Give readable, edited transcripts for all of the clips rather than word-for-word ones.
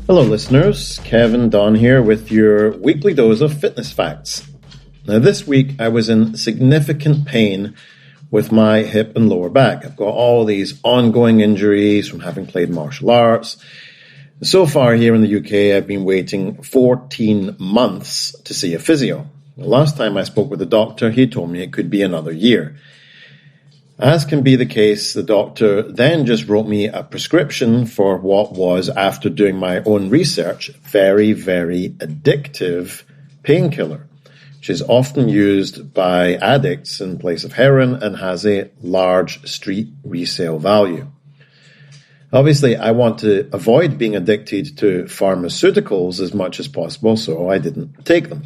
Hello listeners, Kevin Don here with your weekly dose of fitness facts. Now this week I was in significant pain with my hip and lower back. I've got all these ongoing injuries from having played martial arts. So far here in the UK I've been waiting 14 months to see a physio. The last time I spoke with the doctor he told me it could be another year. As can be the case, the doctor then just wrote me a prescription for what was, after doing my own research, very, very addictive painkiller, which is often used by addicts in place of heroin and has a large street resale value. Obviously, I want to avoid being addicted to pharmaceuticals as much as possible, so I didn't take them.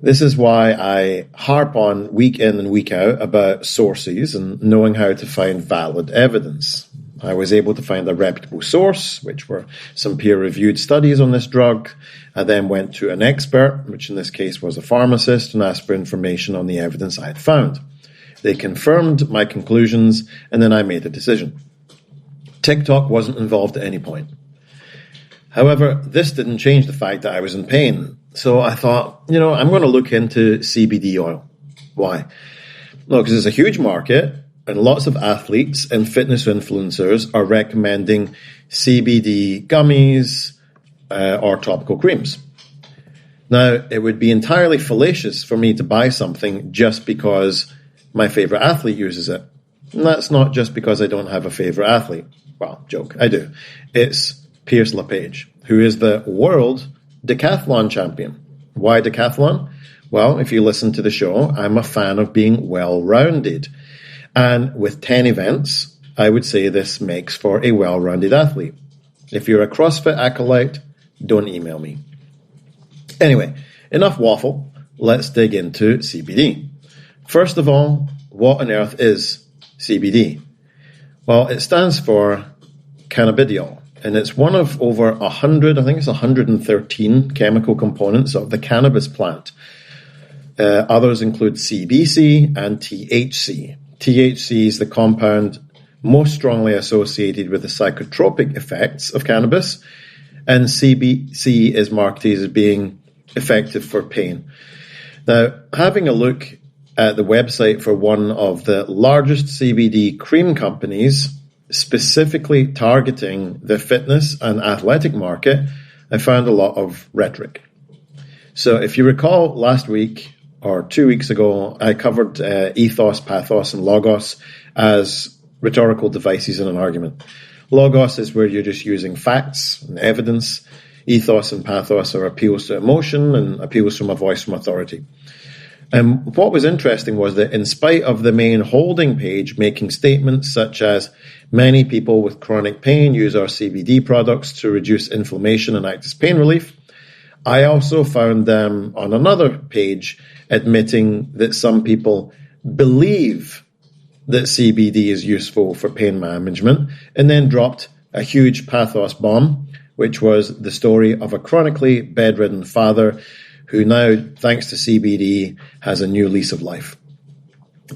This is why I harp on week in and week out about sources and knowing how to find valid evidence. I was able to find a reputable source, which were some peer-reviewed studies on this drug. I then went to an expert, which in this case was a pharmacist, and asked for information on the evidence I had found. They confirmed my conclusions, and then I made a decision. TikTok wasn't involved at any point. However, this didn't change the fact that I was in pain. So I thought, I'm going to look into CBD oil. Why? Well, because it's a huge market and lots of athletes and fitness influencers are recommending CBD gummies or topical creams. Now, it would be entirely fallacious for me to buy something just because my favorite athlete uses it. And that's not just because I don't have a favorite athlete. Well, joke, I do. It's Pierce LePage, who is the world decathlon champion. Why decathlon? Well, if you listen to the show, I'm a fan of being well-rounded. And with 10 events, I would say this makes for a well-rounded athlete. If you're a CrossFit acolyte, don't email me. Anyway, enough waffle. Let's dig into CBD. First of all, what on earth is CBD? Well, it stands for cannabidiol. And it's one of over 100, I think it's 113 chemical components of the cannabis plant. Others include CBC and THC. THC is the compound most strongly associated with the psychotropic effects of cannabis, and CBC is marketed as being effective for pain. Now, having a look at the website for one of the largest CBD cream companies, specifically targeting the fitness and athletic market, I found a lot of rhetoric. So if you recall last week or 2 weeks ago, I covered ethos, pathos, and logos as rhetorical devices in an argument. Logos is where you're just using facts and evidence. Ethos and pathos are appeals to emotion and appeals from a voice from authority. And what was interesting was that in spite of the main holding page making statements such as many people with chronic pain use our CBD products to reduce inflammation and act as pain relief, I also found them on another page admitting that some people believe that CBD is useful for pain management, and then dropped a huge pathos bomb, which was the story of a chronically bedridden father who now, thanks to CBD, has a new lease of life.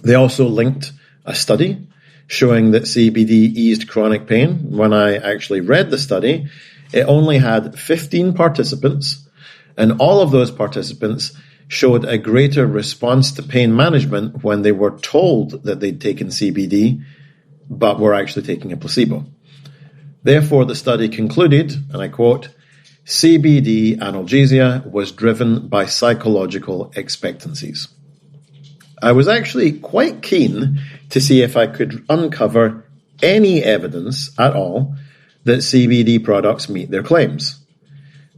They also linked a study showing that CBD eased chronic pain. When I actually read the study, it only had 15 participants, and all of those participants showed a greater response to pain management when they were told that they'd taken CBD, but were actually taking a placebo. Therefore, the study concluded, and I quote, CBD analgesia was driven by psychological expectancies. I was actually quite keen to see if I could uncover any evidence at all that CBD products meet their claims.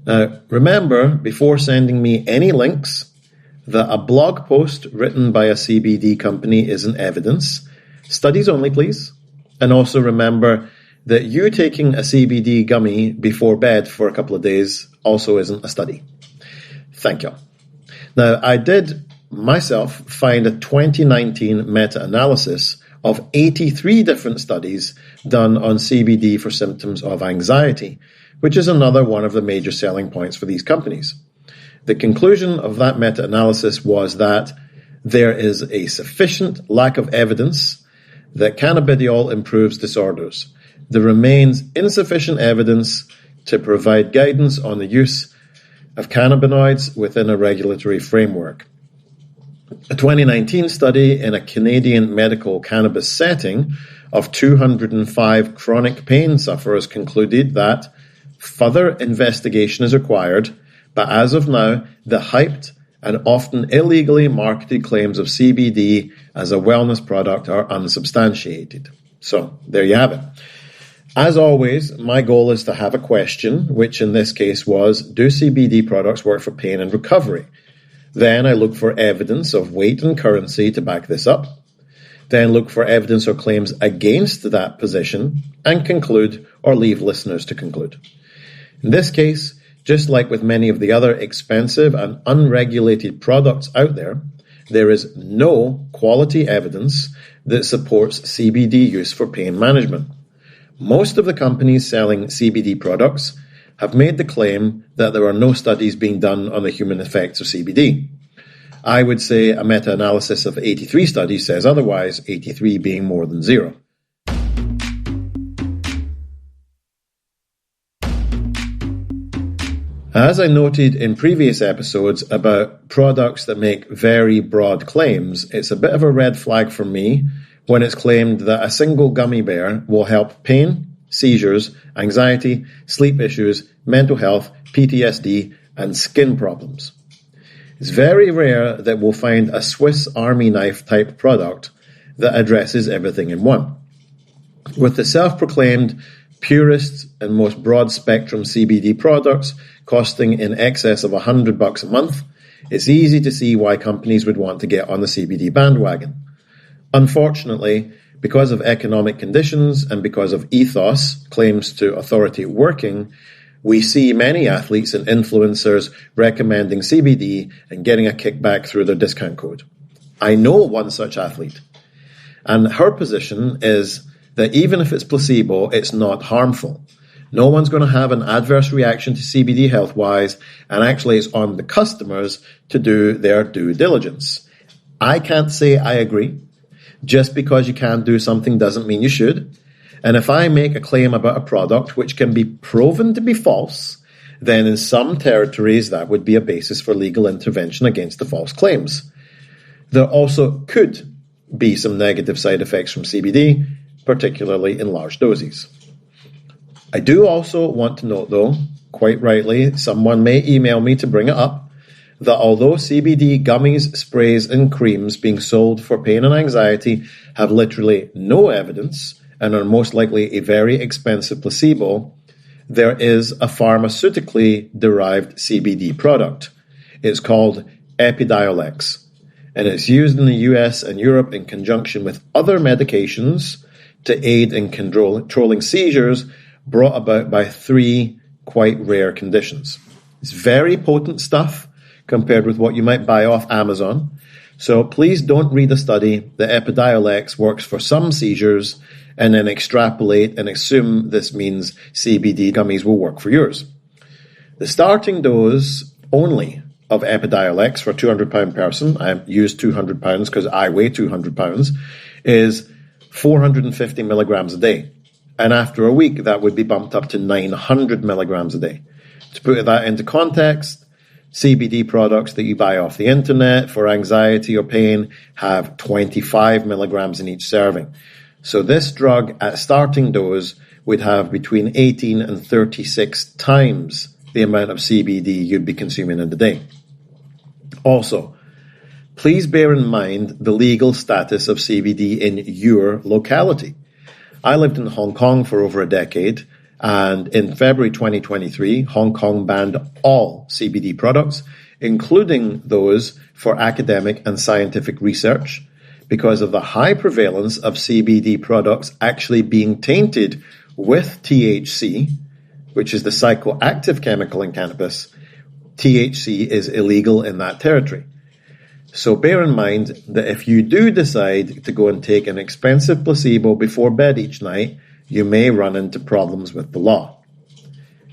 Now, remember, before sending me any links, that a blog post written by a CBD company isn't evidence. Studies only, please. And also remember that you taking a CBD gummy before bed for a couple of days also isn't a study. Thank you. Now, I did myself find a 2019 meta-analysis of 83 different studies done on CBD for symptoms of anxiety, which is another one of the major selling points for these companies. The conclusion of that meta-analysis was that there is a sufficient lack of evidence that cannabidiol improves disorders. There remains insufficient evidence to provide guidance on the use of cannabinoids within a regulatory framework. A 2019 study in a Canadian medical cannabis setting of 205 chronic pain sufferers concluded that further investigation is required, but as of now, the hyped and often illegally marketed claims of CBD as a wellness product are unsubstantiated. So, there you have it. As always, my goal is to have a question, which in this case was, do CBD products work for pain and recovery? Then I look for evidence of weight and currency to back this up. Then look for evidence or claims against that position and conclude or leave listeners to conclude. In this case, just like with many of the other expensive and unregulated products out there, there is no quality evidence that supports CBD use for pain management. Most of the companies selling CBD products have made the claim that there are no studies being done on the human effects of CBD. I would say a meta-analysis of 83 studies says otherwise, 83 being more than zero. As I noted in previous episodes about products that make very broad claims, it's a bit of a red flag for me when it's claimed that a single gummy bear will help pain, seizures, anxiety, sleep issues, mental health, PTSD, and skin problems. It's very rare that we'll find a Swiss Army knife type product that addresses everything in one. With the self-proclaimed purest and most broad spectrum CBD products costing in excess of $100 a month, it's easy to see why companies would want to get on the CBD bandwagon. Unfortunately, because of economic conditions and because of ethos, claims to authority working, we see many athletes and influencers recommending CBD and getting a kickback through their discount code. I know one such athlete, and her position is that even if it's placebo, it's not harmful. No one's going to have an adverse reaction to CBD health-wise, and actually it's on the customers to do their due diligence. I can't say I agree. Just because you can't do something doesn't mean you should. And if I make a claim about a product which can be proven to be false, then in some territories that would be a basis for legal intervention against the false claims. There also could be some negative side effects from CBD, particularly in large doses. I do also want to note, though, quite rightly, someone may email me to bring it up, that although CBD gummies, sprays, and creams being sold for pain and anxiety have literally no evidence and are most likely a very expensive placebo, there is a pharmaceutically derived CBD product. It's called Epidiolex, and it's used in the US and Europe in conjunction with other medications to aid in controlling seizures brought about by 3 quite rare conditions. It's very potent stuff compared with what you might buy off Amazon. So please don't read a study that Epidiolex works for some seizures and then extrapolate and assume this means CBD gummies will work for yours. The starting dose only of Epidiolex for a 200-pound person, I use 200 pounds because I weigh 200 pounds, is 450 milligrams a day. And after a week, that would be bumped up to 900 milligrams a day. To put that into context, CBD products that you buy off the internet for anxiety or pain have 25 milligrams in each serving. So this drug at starting dose would have between 18 and 36 times the amount of CBD you'd be consuming in a day. Also, please bear in mind the legal status of CBD in your locality. I lived in Hong Kong for over a decade, and in February 2023, Hong Kong banned all CBD products, including those for academic and scientific research, because of the high prevalence of CBD products actually being tainted with THC, which is the psychoactive chemical in cannabis. THC is illegal in that territory. So bear in mind that if you do decide to go and take an expensive placebo before bed each night, you may run into problems with the law.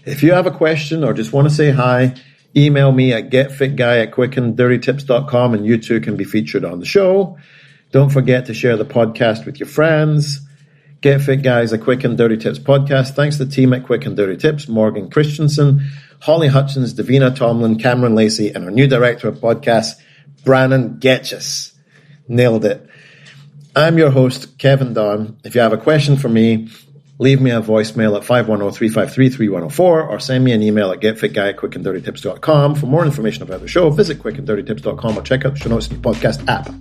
If you have a question or just want to say hi, email me at getfitguy@quickanddirtytips.com and you too can be featured on the show. Don't forget to share the podcast with your friends. Get Fit Guys, a Quick and Dirty Tips podcast. Thanks to the team at Quick and Dirty Tips, Morgan Christensen, Holly Hutchins, Davina Tomlin, Cameron Lacey, and our new director of podcasts, Brannon Getchus. Nailed it. I'm your host, Kevin Don. If you have a question for me, leave me a voicemail at 510-353-3104 or send me an email at getfitguy@quickanddirtytips.com. For more information about the show, visit quickanddirtytips.com or check out the show notes in your podcast app.